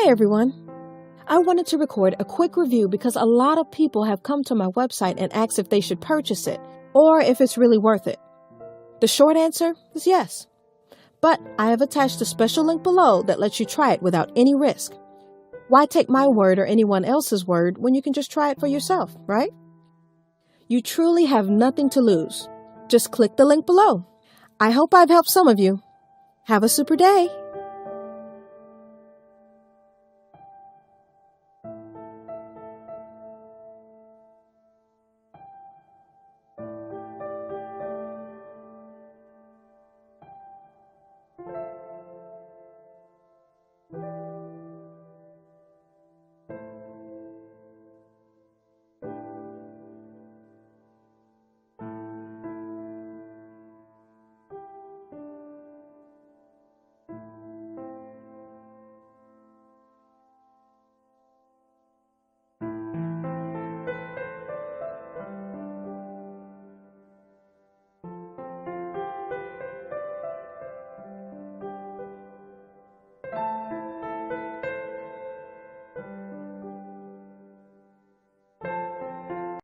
Hey everyone! I wanted to record a quick review because a lot of people have come to my website and asked if they should purchase it or if it's really worth it. The short answer is yes. But I have attached a special link below that lets you try it without any risk. Why take my word or anyone else's word when you can just try it for yourself, right? You truly have nothing to lose. Just click the link below. I hope I've helped some of you. Have a super day!